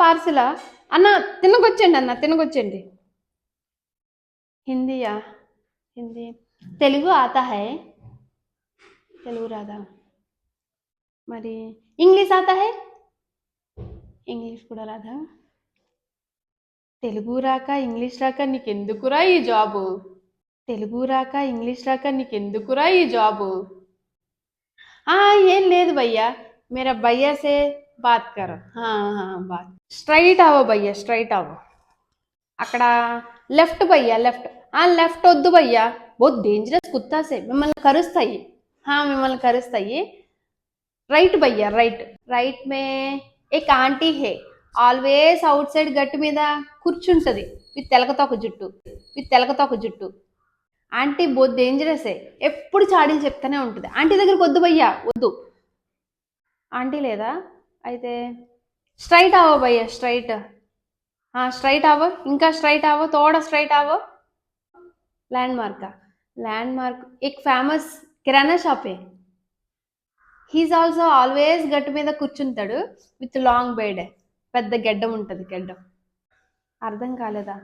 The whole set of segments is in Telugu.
పార్సిలా అన్న తినకొచ్చండి అన్న తినకొచ్చండి హిందీయా హిందీ తెలుగు ఆతా హై తెలుగు రాదా మరి ఇంగ్లీష్ ఆతా హై ఇంగ్లీష్ కూడా రాదా తెలుగు రాక ఇంగ్లీష్ రాక నీకెందుకురా ఈ జాబు తెలుగు రాక ఇంగ్లీష్ రాక నీకెందుకురా ఈ జాబు ఏం లేదు భయ్యా मेरा भैया से बात करो हाँ बात स्ट्రైట్ आवो भैया स्ट्రైట్ आवो అక్కడ లెఫ్ట్ భయ్యా లెఫ్ట్ లెఫ్ట్ వద్దు భయ్యా बहुत डेंजरस कुत्ता से మిమ్మల్ని కరుస్తాయి మిమ్మల్ని కరుస్తాయి రైట్ భయ్యా రైట్ రైట్ మే एक ఆంటీ హే ఆల్వేస్ అవుట్ సైడ్ గట్టు మీద కూర్చుంటది విత్ తెలకతోక జుట్టు ఆంటీ बहुत డేంజరస్ ఎప్పుడు చాడీలు చెప్తానే ఉంటుంది ఆంటీ దగ్గరికి వద్దు భయ్యా వద్దు ఆంటీ లేదా అయితే స్ట్రైట్ आवो भैया स्ट्राइट स्ट्राइट आवो ఇంకా స్ట్రైట్ आवो थोड़ा स्ट्राइट आवो लैंडमार्क एक फेमस किराना షాప్ హీస్ ఆల్సో ఆల్వేస్ గట్టు మీద కూర్చుంటాడు విత్ లాంగ్ బెడ్ పెద్ద గెడ్డం ఉంటుంది గెడ్డం అర్థం కాలేదా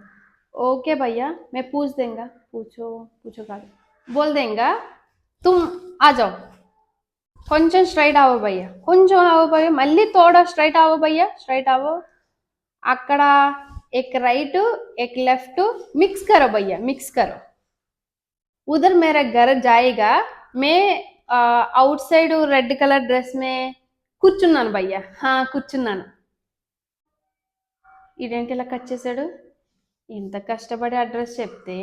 ఓకే భయ్యా मैं पूछ देंगा पूछो కాదు बोल देंगा तुम आ जाओ కొంచెం స్ట్రైట్ आवो भैया కొంచెం आवो भैया మళ్ళీ थोड़ा स्ट्राइट आवो भैया स्ट्राइट आवो అక్కడ एक राइट एक लेफ्ट मिक्स करो भैया मिक्स करो उधर मेरा घर जाएगा मैं outside red colour dress మే కూర్చున్నాను భయ్యా కూర్చున్నాను ఇదేంటి ఇలా కట్ చేశాడు ఇంత కష్టపడి అడ్రస్ చెప్తే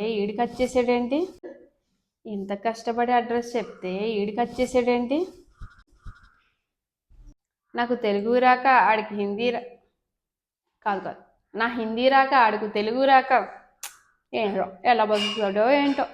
ఈడి కట్ చేసాడేంటి నాకు తెలుగు రాక ఆడికి హిందీ కాదు నా హిందీ రాక ఆడికి తెలుగు రాక ఏంటో ఎలా బతుకుతాడో ఏంటో